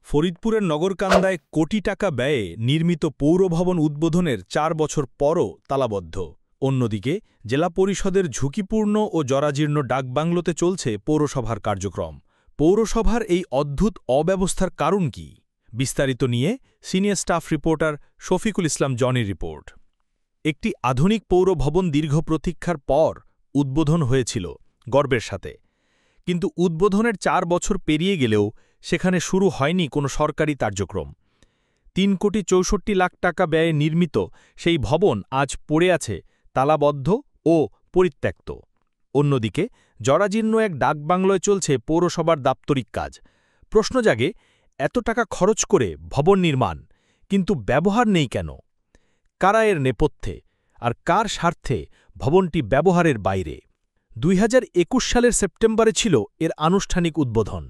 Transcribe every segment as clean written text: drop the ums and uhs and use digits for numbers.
ফরিদপুরের নগরকান্দায় কোটি টাকা ব্যয়ে নির্মিত পৌরভবন উদ্বোধনের ৪ বছর পরও তালাবদ্ধ। অন্যদিকে জেলা পরিষদের ঝুঁকিপূর্ণ ও জরাজীর্ণ ডাকবাংলোতে চলছে পৌরসভার কার্যক্রম। পৌরসভার এই অদ্ভুত অব্যবস্থার কারণ কি? বিস্তারিত নিয়ে senior staff reporter Shafiqul Islam জনির report. একটি আধুনিক পৌর ভবন দীর্ঘ প্রতীক্ষার পর উদ্বোধন হয়েছিল গর্বের সাথে, কিন্তু উদ্বোধনের ৪ বছর পেরিয়ে গেলেও সেখানে শুরু হয়নি কোনো সরকারি কার্যক্রম। ৩,৬৪,০০,০০০ টাকা ব্যয়ে নির্মিত সেই ভবন আজ পড়ে আছে তালাবদ্ধ ও পরিত্যক্ত। অন্যদিকে জরাজীর্ণ এক ডাকবাংলোয় চলছে পৌরসভার দাপ্তরিক কাজ। প্রশ্ন জাগে, এত টাকা খরচ করে ভবন নির্মাণ, কিন্তু ব্যবহার নেই কেন? কারা এর নেপথ্যে, আর কার স্বার্থে ভবনটি ব্যবহারের বাইরে? ২০২১ সালের সেপ্টেম্বরে ছিল এর আনুষ্ঠানিক উদ্বোধন,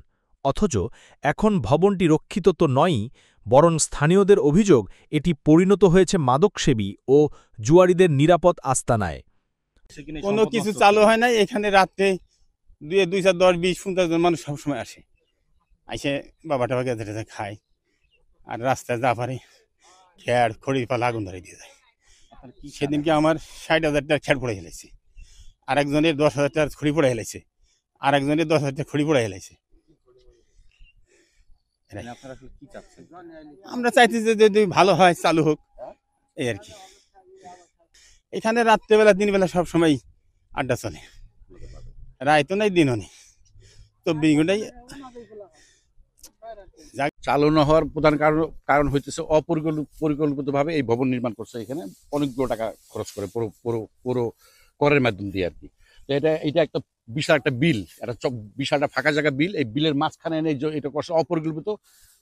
অথচ এখন ভবনটি রক্ষিত তো নয়ই, বরং স্থানীয়দের অভিযোগ এটি পরিণত হয়েছে মাদকসেবী ও জুয়ারিদের নিরাপদ আস্তানায়। কোনো কিছু চালু হয় নাই। এখানে রাত্রে ২, ৪, ১০, ২০, ৫০ জন মানুষ সবসময় আসে, বাবা টাবা গেঁথে খায়, আর রাস্তায় যা পারে খেয়ার খড়ি পালা আগুন ধরে দিয়ে যায়। সেদিনকে আমার ৬০,০০০ টাকার খেয়ার পড়ে হেলেছে, আরেকজনের ১০,০০০ টাকার খড়ি পড়ে হেলেছে, আরেকজনের ১০,০০০ টাকা খড়ি পড়ে হেলেছে। আমরা চাইছি যে যদি ভালো হয় চালু হোক, এই আর কি। এখানে রাত্রেবেলা দিনবেলা সব সময় আড্ডা চলে, রায়তো নাই দিনও নেই, ২৪ ঘন্টাই। চালু না হওয়ার প্রধান কারণ হইতেছে অপরিকল্পিতভাবে এই ভবন নির্মাণ করছে। এখানে অনেকগুলো টাকা খরচ করে পুরো করের মাধ্যম দিয়ে আর কি। এটা একটা বিশাল একটা বিল, একটা বিশাল একটা ফাঁকা জায়গা বিল। এই বিলের মাঝখানে এনে এটা করছে অপরিকল্পিত,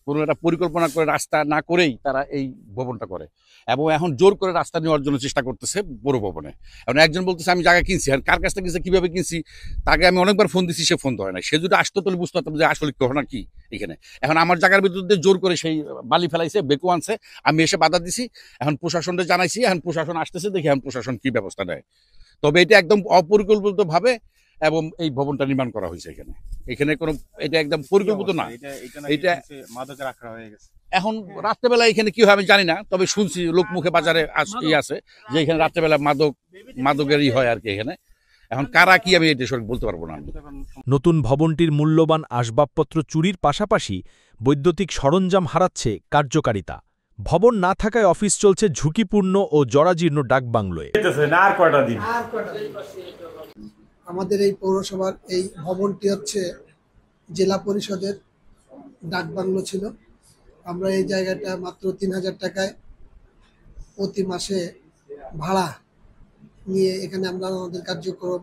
কোনো একটা পরিকল্পনা করে রাস্তা না করেই তারা এই ভবনটা করে, এবং এখন জোর করে রাস্তা নেওয়ার জন্য চেষ্টা করতেছে পৌর ভবনে। এখন একজন বলতেছে আমি জায়গা কিনছি, আর কার কাছ থেকে কিনছে, কিভাবে কিনছি, তাকে আমি অনেকবার ফোন দিচ্ছি, সে ফোন দেয় না। সে যদি আসতো তাহলে বুঝতে পারতাম যে আসলে ঘটনা কি এখানে। এখন আমার জায়গার বিরুদ্ধে জোর করে সেই বালি ফেলাইছে, বেকু আনছে, আমি এসে বাধা দিছি। এখন প্রশাসনকে জানাইছি, এখন প্রশাসন আসতেছে, দেখি এখন প্রশাসন কি ব্যবস্থা নেয়। তবে এটা একদম অপরিকল্পিতভাবে এবং এই ভবনটা নির্মাণ করা হয়েছে। এখানে কোনো এটা একদম পরিকল্পিত না। এটা মাদকের আখড়া হয়ে গেছে। এখন রাত্রেবেলা এখানে কি হয় আমি জানি না, তবে শুনছি লোকমুখে বাজারে আছে যে এখানে রাত্রেবেলা মাদকেরই হয় আর কি এখানে। এখন কারা কি আমি এটা বলতে পারবো না। নতুন ভবনটির মূল্যবান আসবাবপত্র চুরির পাশাপাশি বৈদ্যুতিক সরঞ্জাম হারাচ্ছে কার্যকারিতা। ভবন না থাকায় অফিস চলছে ঝুঁকিপূর্ণ ও জরাজীর্ণ ডাকবাংলোয়। আমাদের এই পৌরসভার এই ভবনটি হচ্ছে জেলা পরিষদের ডাকবাংলো ছিল। আমরা এই জায়গাটা মাত্র ৩,০০০ টাকায় প্রতি মাসে ভাড়া নিয়ে এখানে আমরা আমাদের কার্যক্রম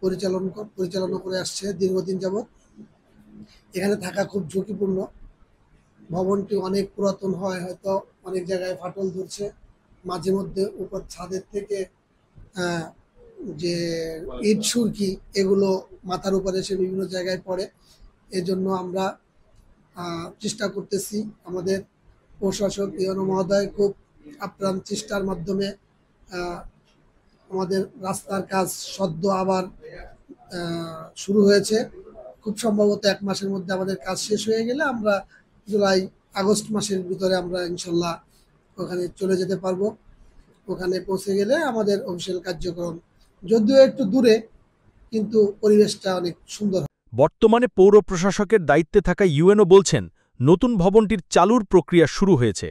পরিচালনা করে আসছে দীর্ঘদিন যাবৎ। এখানে থাকা খুব ঝুঁকিপূর্ণ। ভবনটি অনেক পুরাতন হয়, হয়তো অনেক জায়গায় ফাটল ধরছে, মাঝে মধ্যে উপর ছাদের থেকে যে ইট সুরকি এগুলো মাথার উপরে এসে বিভিন্ন জায়গায় পড়ে। এজন্য আমরা চেষ্টা করতেছি, আমাদের প্রশাসক ইউনো মহোদয় খুব আপ্রাণ চেষ্টার মাধ্যমে আমাদের রাস্তার কাজ সদ্য আবার শুরু হয়েছে। খুব সম্ভবত ১ মাসের মধ্যে আমাদের কাজ শেষ হয়ে গেলে আমরা জুলাই আগস্ট মাসের ভিতরে আমরা ইনশাল্লাহ ওখানে চলে যেতে পারবো। ওখানে পৌঁছে গেলে আমাদের অফিসিয়াল কার্যক্রম, যদিও একটু দূরে, কিন্তু পরিবেশটা অনেক সুন্দর। বর্তমানে পৌর প্রশাসকের দায়িত্বে থাকা ইউএনও বলছেন, নতুন ভবনটির চালুর প্রক্রিয়া শুরু হয়েছে,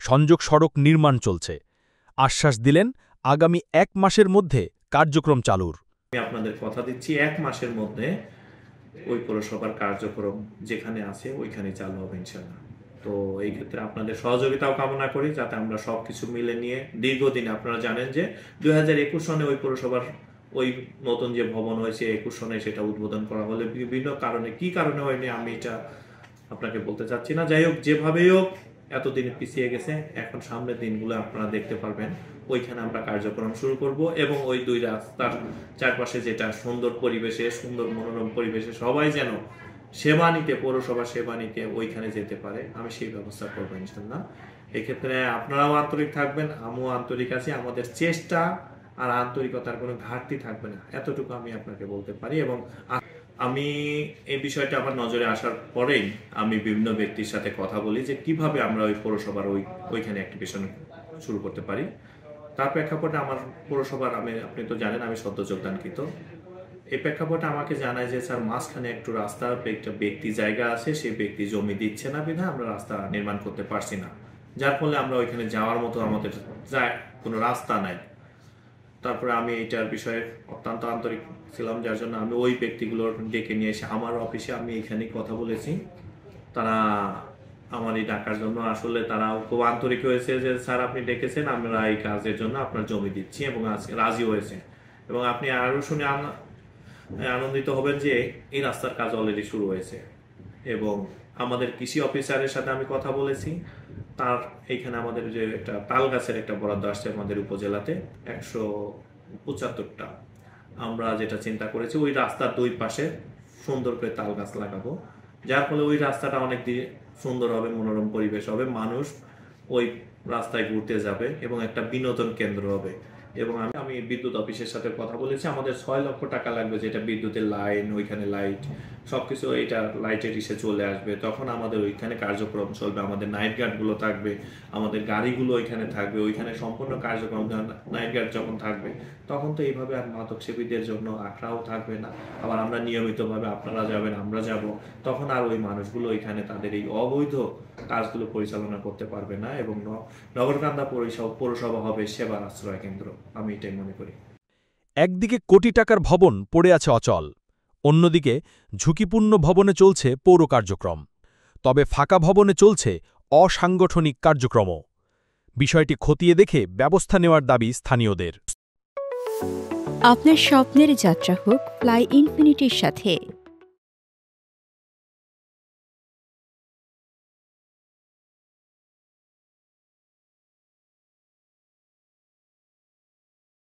সংযোগ সড়ক নির্মাণ চলছে। আশ্বাস দিলেন আগামী ১ মাসের মধ্যে কার্যক্রম চালুর। আমি আপনাদের কথা দিচ্ছি ১ মাসের মধ্যে ওই পৌরসভার কার্যক্রম যেখানে আছে ওইখানে চালু হবে ইনশাআল্লাহ। তো এই ক্ষেত্রে আপনাদের সহযোগিতাও কামনা করি, যাতে আমরা সবকিছু মিলে নিয়ে দীর্ঘদিন, আপনারা জানেন যে ২০২১ সনে ওই পৌরসভার ওই নতুন যে ভবন হয়েছে ২১ সনে সেটা উদ্বোধন করা হলে বিভিন্ন কারণে, কি কারণে হয়নি আমি এটা আপনাকে বলতে চাচ্ছি না। যাই হোক, যেভাবেই হোক এতদিন পিছিয়ে গেছে, এখন সামনের দিনগুলো আপনারা দেখতে পারবেন ওইখানে আমরা কার্যক্রম শুরু করব, এবং ওই ২ রাস্তার চারপাশে যেটা সুন্দর পরিবেশে, সুন্দর মনোরম পরিবেশে সবাই যেন সেবা নিতে, পৌরসভা সেবা নিতে ওইখানে যেতে পারে, আমি সেই ব্যবস্থা করবো ইনশাআল্লাহ। এক্ষেত্রে আপনারাও আন্তরিক থাকবেন, আমিও আন্তরিক আছি। আমাদের চেষ্টা আর আন্তরিকতার কোনো ঘাটতি থাকবে না, এতটুকু আমি আপনাকে বলতে পারি। এবং আমি এই বিষয়টা আমার নজরে আসার পরেই আমি বিভিন্ন ব্যক্তির সাথে কথা বলি যে কিভাবে আমরা ওই পৌরসভার ওইখানে অ্যাক্টিভেশন শুরু করতে পারি। তার প্রেক্ষাপটে আমার পৌরসভার আপনি তো জানেন আমি সদ্য যোগদানকৃত। এই প্রেক্ষাপটে আমাকে জানায় যে স্যার মাঝখানে একটু রাস্তা একটা ব্যক্তি জায়গা আছে, সেই ব্যক্তি জমি দিচ্ছে না বিধায় আমরা রাস্তা নির্মাণ করতে পারছি না, যার ফলে আমরা ওইখানে যাওয়ার মতো আমাদের কোনো রাস্তা নাই। তারপরে আমি এটার বিষয়ে অত্যন্ত আন্তরিক ছিলাম, যার জন্য আমি ওই ব্যক্তিগুলোর ডেকে নিয়ে এসে আমার অফিসে আমি এখানেই কথা বলেছি। তারা আমার এই ডাকার জন্য আসলে তারাও খুব আন্তরিক হয়েছে যে স্যার আপনি ডেকেছেন, আমরা এই কাজের জন্য আপনার জমি দিচ্ছি, এবং আজকে রাজি হয়েছে। এবং আপনি আরও শুনে আনন্দিত হবেন যে এই রাস্তার কাজ অলরেডি শুরু হয়েছে। এবং আমাদের কৃষি অফিসারের সাথে আমি কথা বলেছি, তার এইখানে আমাদের যে একটা তাল গাছের একটা বরাদ্দ আসছে আমাদের উপজেলাতে 175টা। আমরা যেটা চিন্তা করেছি ওই রাস্তার দুই পাশে সুন্দর করে তাল গাছ লাগাবো, যার ফলে ওই রাস্তাটা অনেক সুন্দর হবে, মনোরম পরিবেশ হবে, মানুষ ওই রাস্তায় ঘুরতে যাবে এবং একটা বিনোদন কেন্দ্র হবে। এবং আমি বিদ্যুৎ অফিসের সাথে কথা বলেছি, আমাদের 6 লক্ষ টাকা লাগবে, যেটা বিদ্যুতের লাইন, ওইখানে লাইট সবকিছু এটা লাইটের ইসে চলে আসবে। তখন আমাদের ওইখানে কার্যক্রম চলবে, আমাদের নাইট গার্ডগুলো থাকবে, আমাদের গাড়িগুলো ওইখানে থাকবে, ওইখানে সম্পূর্ণ কার্যক্রম। নাইট গার্ড যখন থাকবে তখন তো এইভাবে আর মাদক সেবীদের জন্য আখড়াও থাকবে না, আবার আমরা নিয়মিতভাবে আপনারা যাবেন আমরা যাব, তখন আর ওই মানুষগুলো ওইখানে তাদের এই অবৈধ কাজগুলো পরিচালনা করতে পারবে না, এবং নগরকান্দা পৌরসভা হবে সেবার আশ্রয় কেন্দ্র। আমি এটাই মনে করি। একদিকে কোটি টাকার ভবন পড়ে আছে অচল, অন্যদিকে ঝুঁকিপূর্ণ ভবনে চলছে পৌর কার্যক্রম। তবে ফাঁকা ভবনে চলছে অসাংগঠনিক কার্যক্রমও। বিষয়টি খতিয়ে দেখে ব্যবস্থা নেওয়ার দাবি স্থানীয়দের। আপনার স্বপ্নের যাত্রা হোক ফ্লাই ইনফিনিটির সাথে।